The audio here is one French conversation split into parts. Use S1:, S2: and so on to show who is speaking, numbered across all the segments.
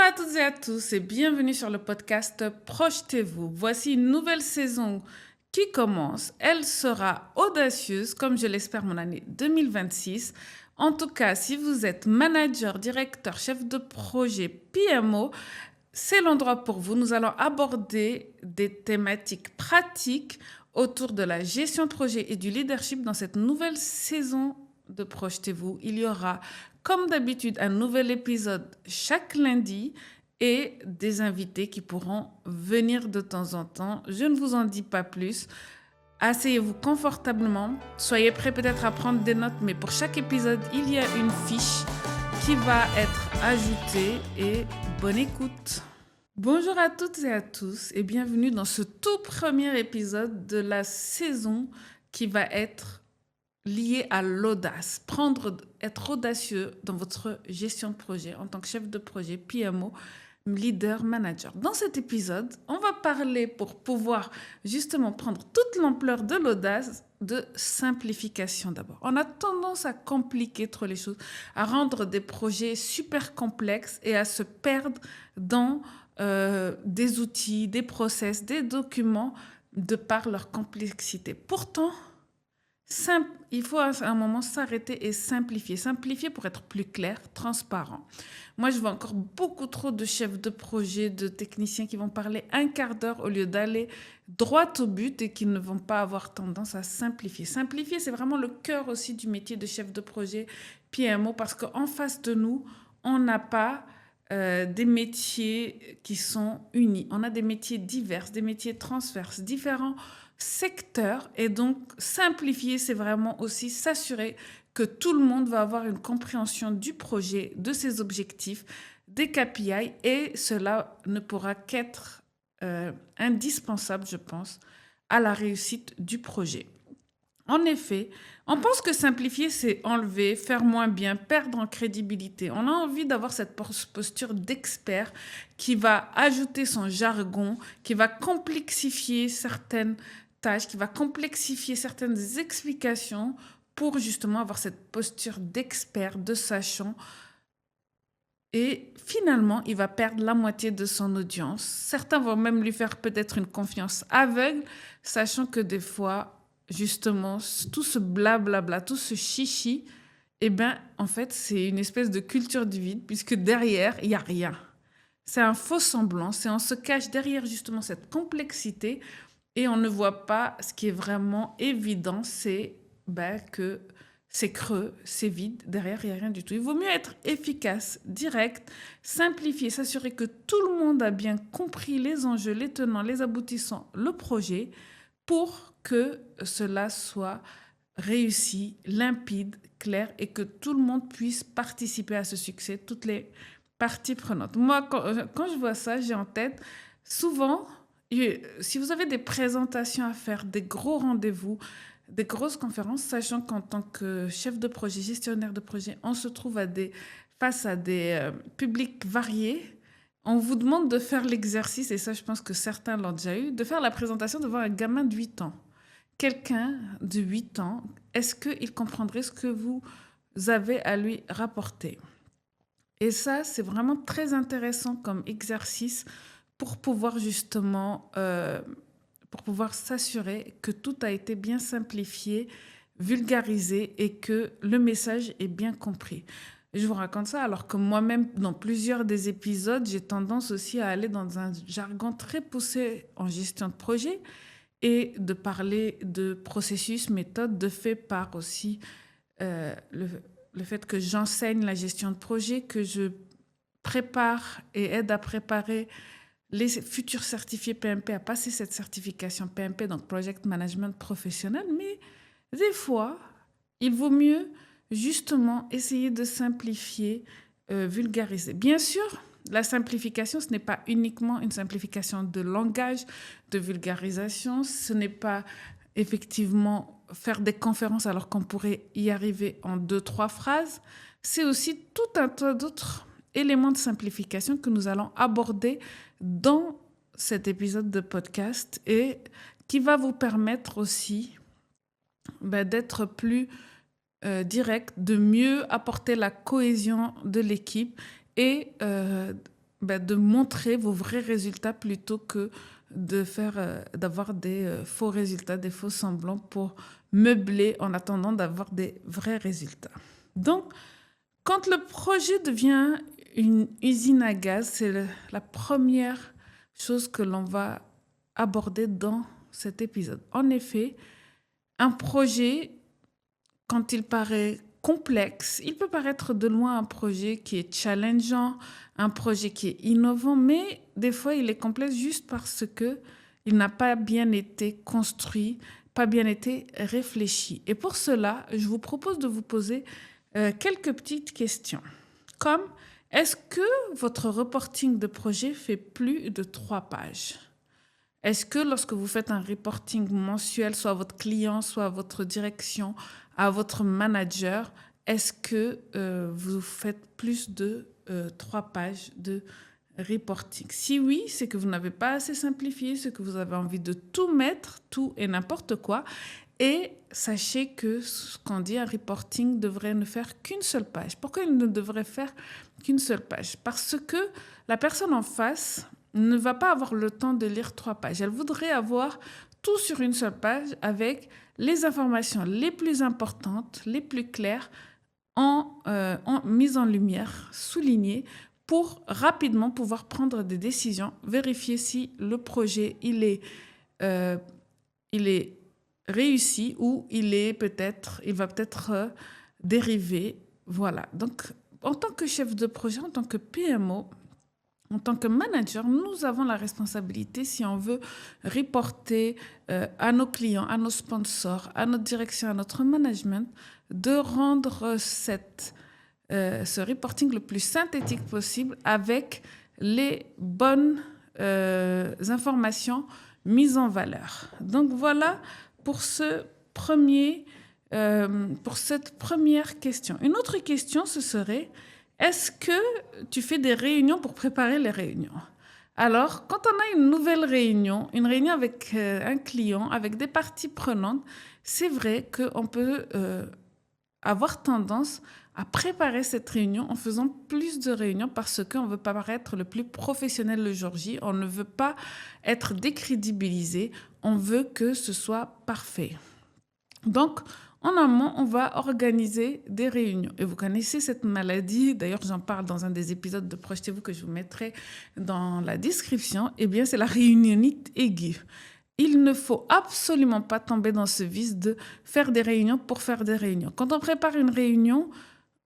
S1: à toutes et à tous et bienvenue sur le podcast Projetez-vous. Voici une nouvelle saison qui commence. Elle sera audacieuse, comme je l'espère, mon année 2026. En tout cas, si vous êtes manager, directeur, chef de projet, PMO, c'est l'endroit pour vous. Nous allons aborder des thématiques pratiques autour de la gestion de projet et du leadership dans cette nouvelle saison de Projetez-vous. Il y aura, comme d'habitude, un nouvel épisode chaque lundi et des invités qui pourront venir de temps en temps. Je ne vous en dis pas plus. Asseyez-vous confortablement. Soyez prêts peut-être à prendre des notes, mais pour chaque épisode, il y a une fiche qui va être ajoutée et bonne écoute. Bonjour à toutes et à tous et bienvenue dans ce tout premier épisode de la saison qui va être lié à l'audace, être audacieux dans votre gestion de projet en tant que chef de projet, PMO, leader, manager. Dans cet épisode, on va parler, pour pouvoir justement prendre toute l'ampleur de l'audace, de simplification d'abord. On a tendance à compliquer trop les choses, à rendre des projets super complexes et à se perdre dans des outils, des process, des documents de par leur complexité. Pourtant, il faut à un moment s'arrêter et simplifier. Simplifier pour être plus clair, transparent. Moi, je vois encore beaucoup trop de chefs de projet, de techniciens qui vont parler un quart d'heure au lieu d'aller droit au but et qui ne vont pas avoir tendance à simplifier. Simplifier, c'est vraiment le cœur aussi du métier de chef de projet PMO parce qu'en face de nous, on n'a pas des métiers qui sont unis. On a des métiers divers, des métiers transverses, différents secteur. Et donc, simplifier, c'est vraiment aussi s'assurer que tout le monde va avoir une compréhension du projet, de ses objectifs, des KPI, et cela ne pourra qu'être indispensable, je pense, à la réussite du projet. En effet, on pense que simplifier, c'est enlever, faire moins bien, perdre en crédibilité. On a envie d'avoir cette posture d'expert qui va ajouter son jargon, qui va complexifier certaines tâches, qui va complexifier certaines explications pour justement avoir cette posture d'expert, de sachant. Et finalement, il va perdre la moitié de son audience. Certains vont même lui faire peut-être une confiance aveugle, sachant que des fois, justement, tout ce blablabla, tout ce chichi, eh bien, en fait, c'est une espèce de culture du vide, puisque derrière, il n'y a rien. C'est un faux semblant, on se cache derrière justement cette complexité et on ne voit pas ce qui est vraiment évident, c'est que c'est creux, c'est vide, derrière, il n'y a rien du tout. Il vaut mieux être efficace, direct, simplifier, s'assurer que tout le monde a bien compris les enjeux, les tenants, les aboutissants, le projet, pour que cela soit réussi, limpide, clair et que tout le monde puisse participer à ce succès, toutes les parties prenantes. Moi, quand je vois ça, j'ai en tête souvent, si vous avez des présentations à faire, des gros rendez-vous, des grosses conférences, sachant qu'en tant que chef de projet, gestionnaire de projet, on se trouve face à des publics variés. On vous demande de faire l'exercice, et ça, je pense que certains l'ont déjà eu, de faire la présentation devant un gamin de 8 ans. Quelqu'un de 8 ans, est-ce qu'il comprendrait ce que vous avez à lui rapporter? Et ça, c'est vraiment très intéressant comme exercice pour pouvoir justement, pour pouvoir s'assurer que tout a été bien simplifié, vulgarisé et que le message est bien compris. Je vous raconte ça alors que moi-même, dans plusieurs des épisodes, j'ai tendance aussi à aller dans un jargon très poussé en gestion de projet et de parler de processus, méthode, de fait par aussi le fait que j'enseigne la gestion de projet, que je prépare et aide à préparer les futurs certifiés PMP à passer cette certification PMP, donc Project Management Professionnel. Mais des fois, il vaut mieux justement essayer de simplifier, vulgariser. Bien sûr, la simplification, ce n'est pas uniquement une simplification de langage, de vulgarisation. Ce n'est pas effectivement faire des conférences alors qu'on pourrait y arriver en 2-3 phrases. C'est aussi tout un tas d'autres éléments de simplification que nous allons aborder dans cet épisode de podcast et qui va vous permettre aussi d'être plus direct, de mieux apporter la cohésion de l'équipe et de montrer vos vrais résultats plutôt que d'avoir des faux résultats, des faux semblants pour meubler en attendant d'avoir des vrais résultats. Donc, quand le projet devient une usine à gaz, c'est la première chose que l'on va aborder dans cet épisode. En effet, un projet, quand il paraît complexe, il peut paraître de loin un projet qui est challengeant, un projet qui est innovant, mais des fois il est complexe juste parce que il n'a pas bien été construit, pas bien été réfléchi. Et pour cela, je vous propose de vous poser quelques petites questions, comme est-ce que votre reporting de projet fait plus de 3 pages? Est-ce que lorsque vous faites un reporting mensuel, soit à votre client, soit à votre direction, à votre manager, est-ce que vous faites plus de 3 pages de reporting? Si oui, c'est que vous n'avez pas assez simplifié, c'est que vous avez envie de tout mettre, tout et n'importe quoi. Et sachez que ce qu'on dit, un reporting devrait ne faire qu'une seule page. Pourquoi il ne devrait faire qu'une seule page? Parce que la personne en face ne va pas avoir le temps de lire 3 pages. Elle voudrait avoir tout sur une seule page avec les informations les plus importantes, les plus claires, mise en lumière, soulignées, pour rapidement pouvoir prendre des décisions, vérifier si le projet il est réussi ou il va peut-être dériver. Voilà. Donc, en tant que chef de projet, en tant que PMO, en tant que manager, nous avons la responsabilité, si on veut reporter à nos clients, à nos sponsors, à notre direction, à notre management, de rendre ce reporting le plus synthétique possible avec les bonnes informations mises en valeur. Donc voilà pour cette première question. Une autre question, ce serait: est-ce que tu fais des réunions pour préparer les réunions? Alors, quand on a une nouvelle réunion, une réunion avec un client, avec des parties prenantes, c'est vrai qu'on peut avoir tendance à préparer cette réunion en faisant plus de réunions parce qu'on ne veut pas paraître le plus professionnel le jour J, on ne veut pas être décrédibilisé, on veut que ce soit parfait. Donc, en amont, on va organiser des réunions. Et vous connaissez cette maladie, d'ailleurs j'en parle dans un des épisodes de Projetez-vous que je vous mettrai dans la description, eh bien c'est la réunionnite aiguë. Il ne faut absolument pas tomber dans ce vice de faire des réunions pour faire des réunions. Quand on prépare une réunion,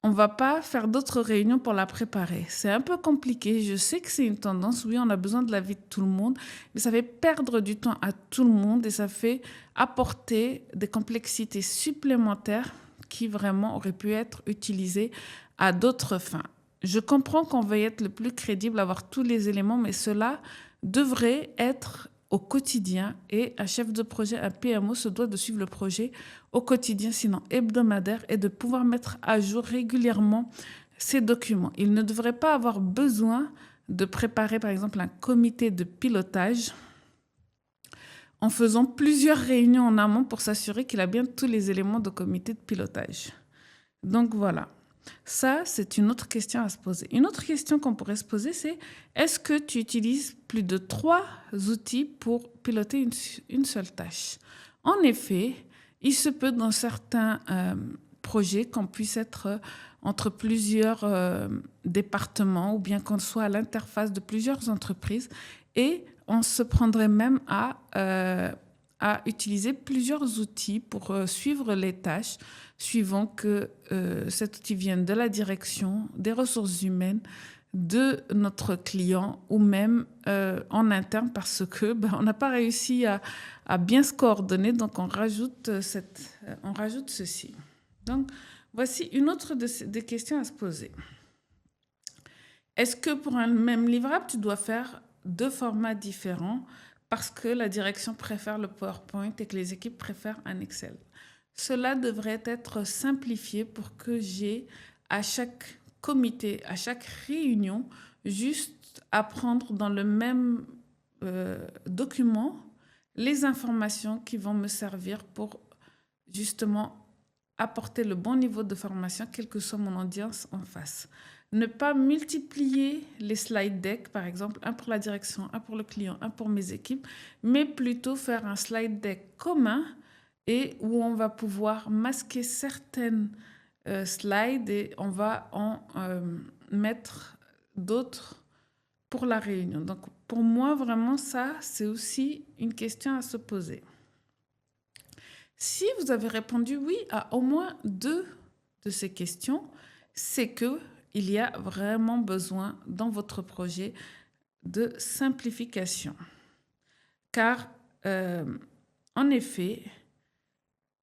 S1: on ne va pas faire d'autres réunions pour la préparer. C'est un peu compliqué. Je sais que c'est une tendance. Oui, on a besoin de l'avis de tout le monde, mais ça fait perdre du temps à tout le monde et ça fait apporter des complexités supplémentaires qui vraiment auraient pu être utilisées à d'autres fins. Je comprends qu'on veuille être le plus crédible, avoir tous les éléments, mais cela devrait être au quotidien, et un chef de projet, un PMO, se doit de suivre le projet au quotidien, sinon hebdomadaire, et de pouvoir mettre à jour régulièrement ces documents. Il ne devrait pas avoir besoin de préparer, par exemple, un comité de pilotage en faisant plusieurs réunions en amont pour s'assurer qu'il a bien tous les éléments de comité de pilotage. Donc voilà. Ça, c'est une autre question à se poser. Une autre question qu'on pourrait se poser, c'est: est-ce que tu utilises plus de 3 outils pour piloter une seule tâche? En effet, il se peut dans certains projets qu'on puisse être entre plusieurs départements ou bien qu'on soit à l'interface de plusieurs entreprises et on se prendrait même à utiliser plusieurs outils pour suivre les tâches, suivant que cet outil vienne de la direction, des ressources humaines, de notre client ou même en interne parce que on n'a pas réussi à bien se coordonner, donc on rajoute ceci. Donc voici une autre des questions à se poser. Est-ce que pour un même livrable, tu dois faire 2 formats différents parce que la direction préfère le PowerPoint et que les équipes préfèrent un Excel? Cela devrait être simplifié pour que j'ai à chaque comité, à chaque réunion, juste à prendre dans le même document les informations qui vont me servir pour justement apporter le bon niveau de formation, quelle que soit mon audience en face. Ne pas multiplier les slide decks, par exemple, un pour la direction, un pour le client, un pour mes équipes, mais plutôt faire un slide deck commun et où on va pouvoir masquer certaines slides et on va en mettre d'autres pour la réunion. Donc, pour moi, vraiment, ça, c'est aussi une question à se poser. Si vous avez répondu oui à au moins 2 de ces questions, c'est qu'il y a vraiment besoin dans votre projet de simplification. Car, en effet,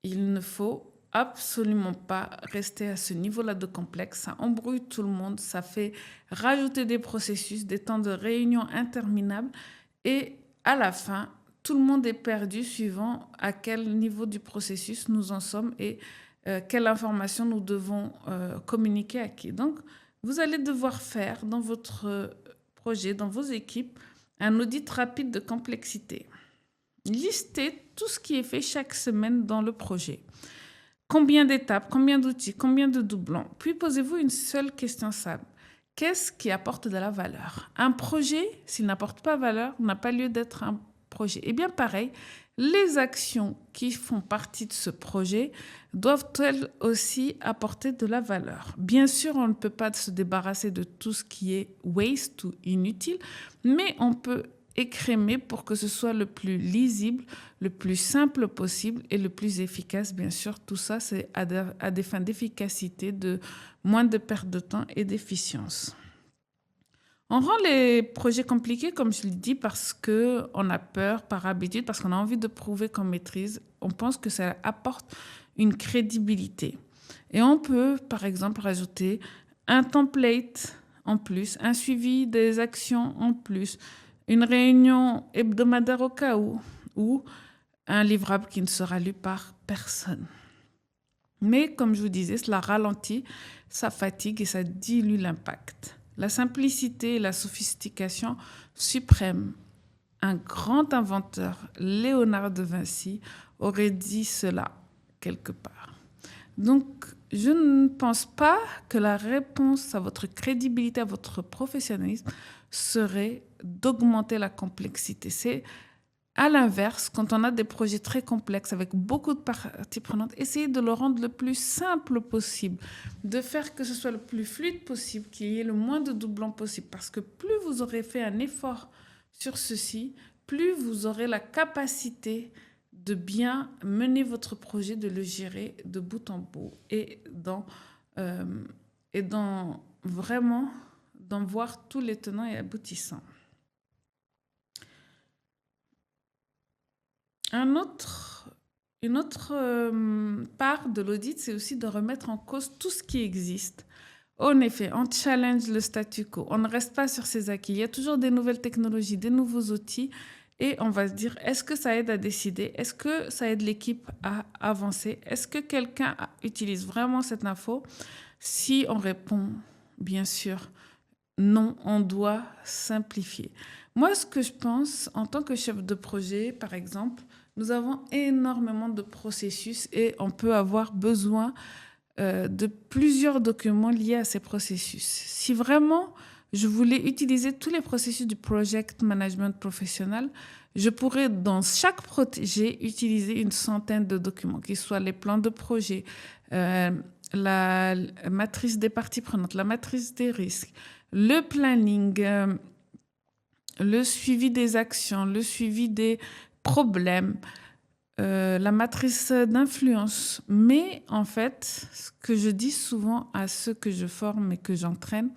S1: il ne faut absolument pas rester à ce niveau-là de complexe. Ça embrouille tout le monde, ça fait rajouter des processus, des temps de réunion interminables et à la fin, tout le monde est perdu suivant à quel niveau du processus nous en sommes et quelle information nous devons communiquer à qui. Donc, vous allez devoir faire dans votre projet, dans vos équipes, un audit rapide de complexité. Listez tout ce qui est fait chaque semaine dans le projet. Combien d'étapes, combien d'outils, combien de doublons? Puis posez-vous une seule question simple. Qu'est-ce qui apporte de la valeur? Un projet, s'il n'apporte pas de valeur, n'a pas lieu d'être un projet. Et bien pareil, les actions qui font partie de ce projet doivent-elles aussi apporter de la valeur? Bien sûr, on ne peut pas se débarrasser de tout ce qui est waste ou inutile, mais on peut écrémer pour que ce soit le plus lisible, le plus simple possible et le plus efficace. Bien sûr, tout ça, c'est à des fins d'efficacité, de moins de perte de temps et d'efficience. On rend les projets compliqués, comme je le dis, parce qu'on a peur, par habitude, parce qu'on a envie de prouver qu'on maîtrise. On pense que ça apporte une crédibilité. Et on peut, par exemple, rajouter un template en plus, un suivi des actions en plus, une réunion hebdomadaire au cas où, ou un livrable qui ne sera lu par personne. Mais comme je vous disais, cela ralentit, ça fatigue et ça dilue l'impact. La simplicité et la sophistication suprême. Un grand inventeur, Léonard de Vinci, aurait dit cela quelque part. Donc, je ne pense pas que la réponse à votre crédibilité, à votre professionnalisme, serait d'augmenter la complexité. C'est à l'inverse, quand on a des projets très complexes avec beaucoup de parties prenantes, essayez de le rendre le plus simple possible, de faire que ce soit le plus fluide possible, qu'il y ait le moins de doublons possible, parce que plus vous aurez fait un effort sur ceci, plus vous aurez la capacité de bien mener votre projet, de le gérer de bout en bout et vraiment d'en voir tous les tenants et aboutissants. Une autre part de l'audit, c'est aussi de remettre en cause tout ce qui existe. En effet, on challenge le statu quo. On ne reste pas sur ses acquis. Il y a toujours des nouvelles technologies, des nouveaux outils. Et on va se dire, est-ce que ça aide à décider? Est-ce que ça aide l'équipe à avancer? Est-ce que quelqu'un utilise vraiment cette info? Si on répond, bien sûr, non, on doit simplifier. Moi, ce que je pense, en tant que chef de projet, par exemple, nous avons énormément de processus et on peut avoir besoin de plusieurs documents liés à ces processus. Si vraiment je voulais utiliser tous les processus du project management professionnel, je pourrais dans chaque projet utiliser une centaine de documents, qu'ils soient les plans de projet, la matrice des parties prenantes, la matrice des risques, le planning, le suivi des actions, le suivi des problèmes, la matrice d'influence. Mais en fait, ce que je dis souvent à ceux que je forme et que j'entraîne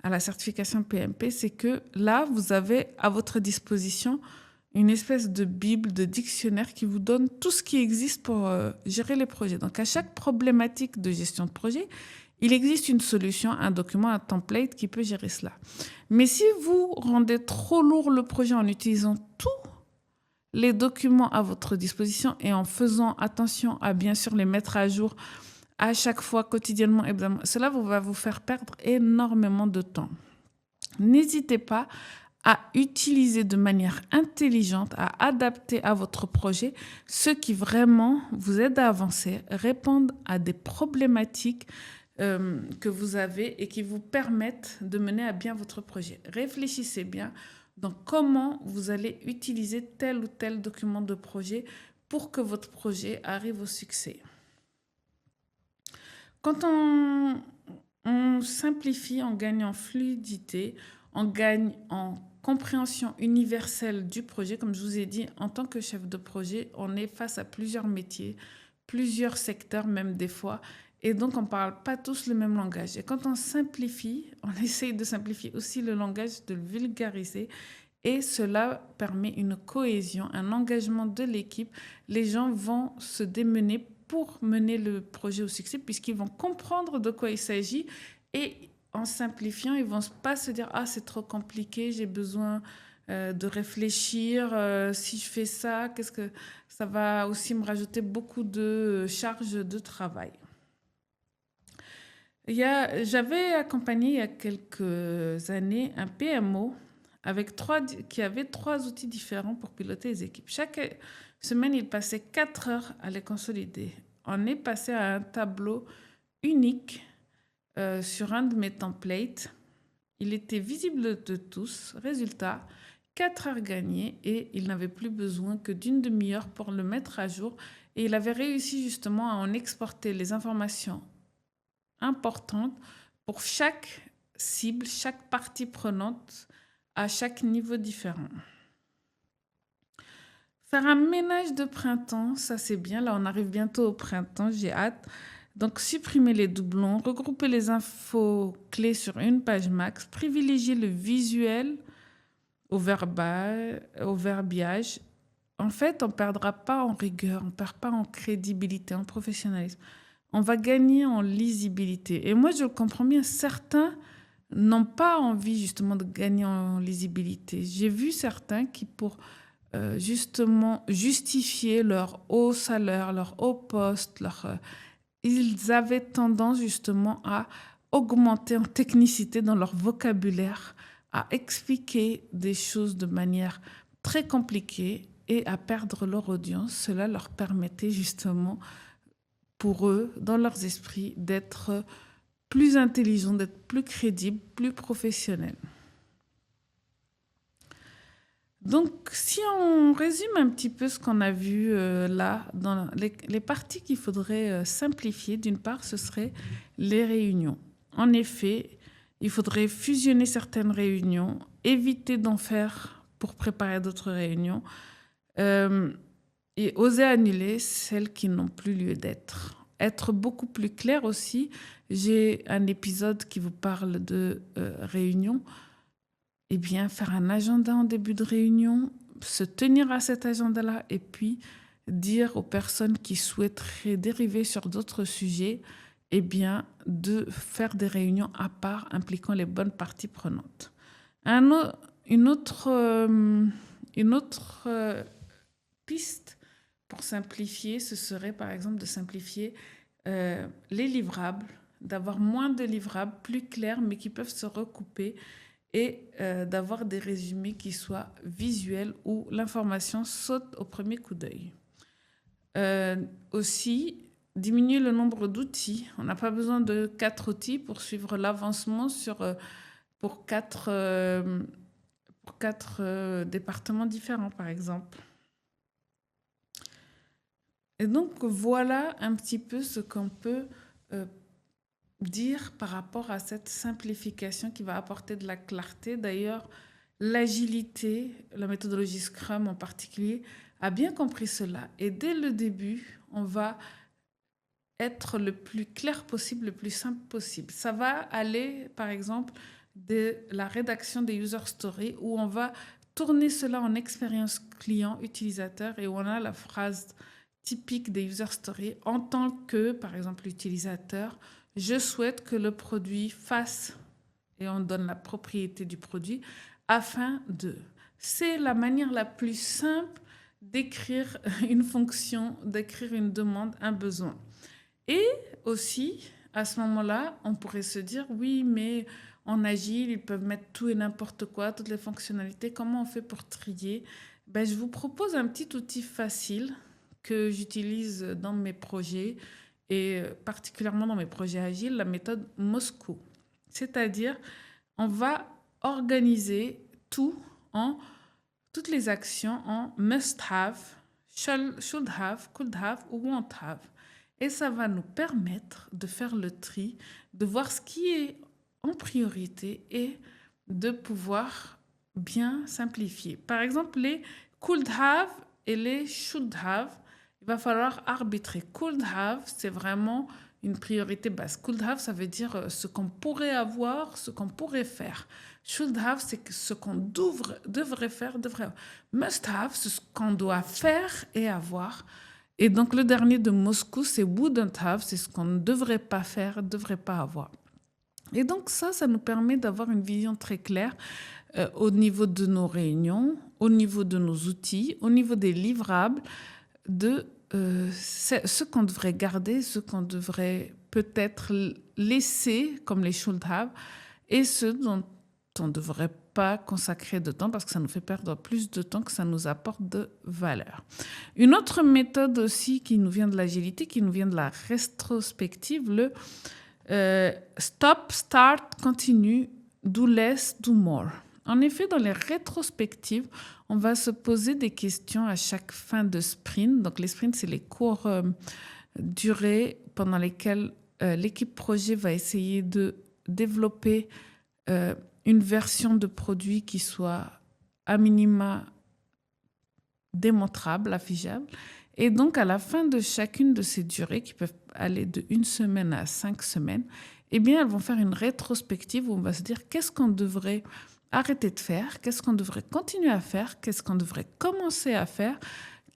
S1: à la certification PMP, c'est que là, vous avez à votre disposition une espèce de bible, de dictionnaire qui vous donne tout ce qui existe pour gérer les projets. Donc, à chaque problématique de gestion de projet, il existe une solution, un document, un template qui peut gérer cela. Mais si vous rendez trop lourd le projet en utilisant tous les documents à votre disposition et en faisant attention à bien sûr les mettre à jour à chaque fois, quotidiennement, cela va vous faire perdre énormément de temps. N'hésitez pas à utiliser de manière intelligente, à adapter à votre projet ce qui vraiment vous aide à avancer, répondre à des problématiques que vous avez et qui vous permettent de mener à bien votre projet. Réfléchissez bien dans comment vous allez utiliser tel ou tel document de projet pour que votre projet arrive au succès. Quand on simplifie, on gagne en fluidité, on gagne en compréhension universelle du projet. Comme je vous ai dit, en tant que chef de projet, on est face à plusieurs métiers, plusieurs secteurs même des fois. Et donc, on ne parle pas tous le même langage. Et quand on simplifie, on essaye de simplifier aussi le langage, de le vulgariser. Et cela permet une cohésion, un engagement de l'équipe. Les gens vont se démener pour mener le projet au succès puisqu'ils vont comprendre de quoi il s'agit et en simplifiant, ils ne vont pas se dire « Ah, c'est trop compliqué, j'ai besoin de réfléchir. Si je fais ça, qu'est-ce que ça va aussi me rajouter beaucoup de charges de travail ?» J'avais accompagné il y a quelques années un PMO qui avait 3 outils différents pour piloter les équipes. Chaque semaine, il passait 4 heures à les consolider. On est passé à un tableau unique sur un de mes templates. Il était visible de tous. Résultat, 4 heures gagnées et il n'avait plus besoin que d'une demi-heure pour le mettre à jour. Et il avait réussi justement à en exporter les informations importantes pour chaque cible, chaque partie prenante à chaque niveau différent. Faire un ménage de printemps, ça c'est bien. Là, on arrive bientôt au printemps, j'ai hâte. Donc, supprimer les doublons, regrouper les infos clés sur une page max, privilégier le visuel au verbiage. En fait, on ne perdra pas en rigueur, on ne perd pas en crédibilité, en professionnalisme. On va gagner en lisibilité. Et moi, je le comprends bien, certains n'ont pas envie justement de gagner en lisibilité. J'ai vu certains qui, pour justement justifier leur haut salaire, leur haut poste, ils avaient tendance justement à augmenter en technicité dans leur vocabulaire, à expliquer des choses de manière très compliquée et à perdre leur audience. Cela leur permettait justement, pour eux, dans leurs esprits, d'être plus intelligents, d'être plus crédibles, plus professionnels. Donc, si on résume un petit peu ce qu'on a vu là, dans les parties qu'il faudrait simplifier, d'une part, ce serait les réunions. En effet, il faudrait fusionner certaines réunions, éviter d'en faire pour préparer d'autres réunions et oser annuler celles qui n'ont plus lieu d'être. Être beaucoup plus clair aussi. J'ai un épisode qui vous parle de réunions. Eh bien, faire un agenda en début de réunion, se tenir à cet agenda-là et puis dire aux personnes qui souhaiteraient dériver sur d'autres sujets, eh bien, de faire des réunions à part impliquant les bonnes parties prenantes. Une autre piste pour simplifier, ce serait par exemple de simplifier les livrables, d'avoir moins de livrables, plus clairs, mais qui peuvent se recouper et d'avoir des résumés qui soient visuels où l'information saute au premier coup d'œil. Aussi, diminuer le nombre d'outils. On n'a pas besoin de 4 outils pour suivre l'avancement pour 4 départements différents, par exemple. Et donc, voilà un petit peu ce qu'on peut dire par rapport à cette simplification qui va apporter de la clarté. D'ailleurs, l'agilité, la méthodologie Scrum en particulier, a bien compris cela. Et dès le début, on va être le plus clair possible, le plus simple possible. Ça va aller, par exemple, de la rédaction des user stories où on va tourner cela en expérience client, utilisateur et où on a la phrase typique des user stories en tant que, par exemple, utilisateur. Je souhaite que le produit fasse, et on donne la propriété du produit, afin de. C'est la manière la plus simple d'écrire une fonction, d'écrire une demande, un besoin. Et aussi, À ce moment-là, on pourrait se dire, oui, mais en Agile, ils peuvent mettre tout et n'importe quoi, toutes les fonctionnalités. Comment on fait pour trier? Ben, je vous propose un petit outil facile que j'utilise dans mes projets et particulièrement dans mes projets agiles, la méthode Moscou. C'est-à-dire, on va organiser tout en toutes les actions en must have, should have, could have ou won't have. Et ça va nous permettre de faire le tri, de voir ce qui est en priorité et de pouvoir bien simplifier. Par exemple, les could have et les should have, il va falloir arbitrer. Could have, c'est vraiment une priorité basse. Could have, ça veut dire ce qu'on pourrait avoir, ce qu'on pourrait faire. Should have, c'est ce qu'on devrait faire, devrait avoir. Must have, c'est ce qu'on doit faire et avoir. Et donc, le dernier de Moscou, c'est wouldn't have, c'est ce qu'on ne devrait pas faire, ne devrait pas avoir. Et donc, ça nous permet d'avoir une vision très claire au niveau de nos réunions, au niveau de nos outils, au niveau des livrables, de ce qu'on devrait garder, ce qu'on devrait peut-être laisser, comme les should have, et ce dont on ne devrait pas consacrer de temps parce que ça nous fait perdre plus de temps que ça nous apporte de valeur. Une autre méthode aussi qui nous vient de l'agilité, qui nous vient de la rétrospective, le stop, start, continue, do less, do more. En effet, dans les rétrospectives, on va se poser des questions à chaque fin de sprint. Donc, les sprints, c'est les courtes durées pendant lesquelles l'équipe projet va essayer de développer une version de produit qui soit à minima démontrable, affichable. Et donc, à la fin de chacune de ces durées, qui peuvent aller de 1 semaine à 5 semaines, eh bien, elles vont faire une rétrospective où on va se dire qu'est-ce qu'on devrait arrêter de faire, qu'est-ce qu'on devrait continuer à faire, qu'est-ce qu'on devrait commencer à faire,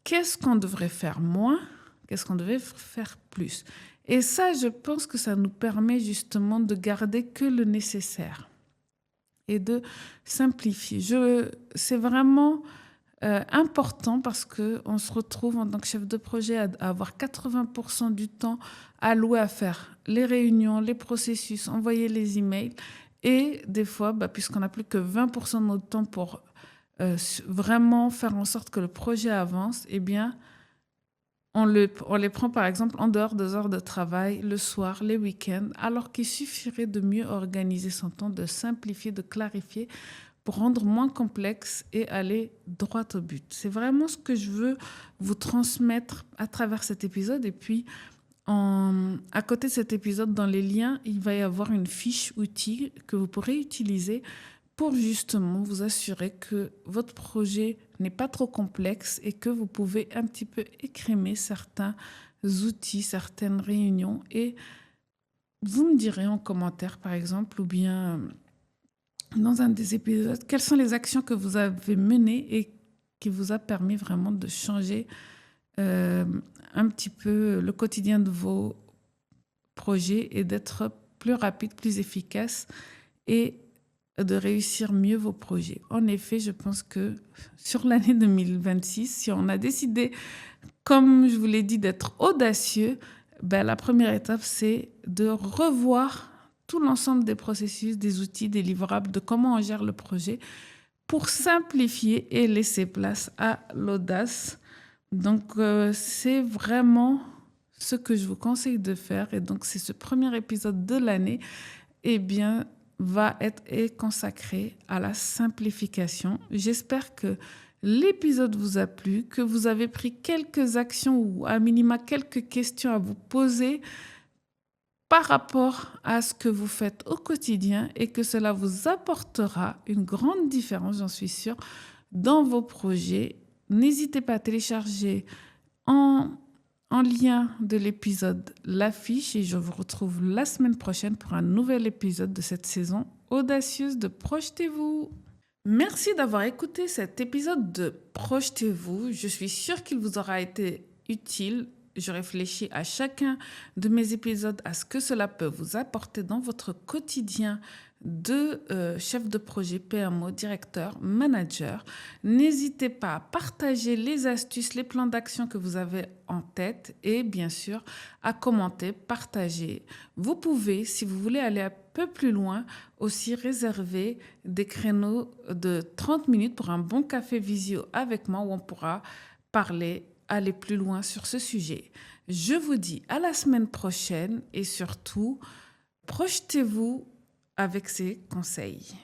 S1: qu'est-ce qu'on devrait faire moins, qu'est-ce qu'on devrait faire plus. Et ça, je pense que ça nous permet justement de garder que le nécessaire et de simplifier. C'est vraiment important parce qu'on se retrouve en tant que chef de projet à avoir 80% du temps alloué à faire les réunions, les processus, envoyer les emails. Et des fois, puisqu'on n'a plus que 20% de notre temps pour vraiment faire en sorte que le projet avance, eh bien, on les prend par exemple en dehors des heures de travail, le soir, les week-ends, alors qu'il suffirait de mieux organiser son temps, de simplifier, de clarifier pour rendre moins complexe et aller droit au but. C'est vraiment ce que je veux vous transmettre à travers cet épisode. Et puis, à côté de cet épisode, dans les liens, il va y avoir une fiche outil que vous pourrez utiliser pour justement vous assurer que votre projet n'est pas trop complexe et que vous pouvez un petit peu écrémer certains outils, certaines réunions. Et vous me direz en commentaire, par exemple, ou bien dans un des épisodes, quelles sont les actions que vous avez menées et qui vous a permis vraiment de changer un petit peu le quotidien de vos projets et d'être plus rapide, plus efficace et de réussir mieux vos projets. En effet, je pense que sur l'année 2026, si on a décidé, comme je vous l'ai dit, d'être audacieux, la première étape, c'est de revoir tout l'ensemble des processus, des outils, des livrables, de comment on gère le projet pour simplifier et laisser place à l'audace. Donc, c'est vraiment ce que je vous conseille de faire. Et donc, c'est ce premier épisode de l'année, va être consacré à la simplification. J'espère que l'épisode vous a plu, que vous avez pris quelques actions ou à minima quelques questions à vous poser par rapport à ce que vous faites au quotidien et que cela vous apportera une grande différence, j'en suis sûre, dans vos projets. N'hésitez pas à télécharger en lien de l'épisode l'affiche et je vous retrouve la semaine prochaine pour un nouvel épisode de cette saison audacieuse de Projetez-vous. Merci d'avoir écouté cet épisode de Projetez-vous. Je suis sûre qu'il vous aura été utile Je réfléchis à chacun de mes épisodes à ce que cela peut vous apporter dans votre quotidien de chef de projet, PMO, directeur, manager. N'hésitez pas à partager les astuces, les plans d'action que vous avez en tête et bien sûr à commenter, partager. Vous pouvez, si vous voulez aller un peu plus loin, aussi réserver des créneaux de 30 minutes pour un bon café visio avec moi où on pourra parler, aller plus loin sur ce sujet. Je vous dis à la semaine prochaine et surtout, projetez-vous avec ces conseils.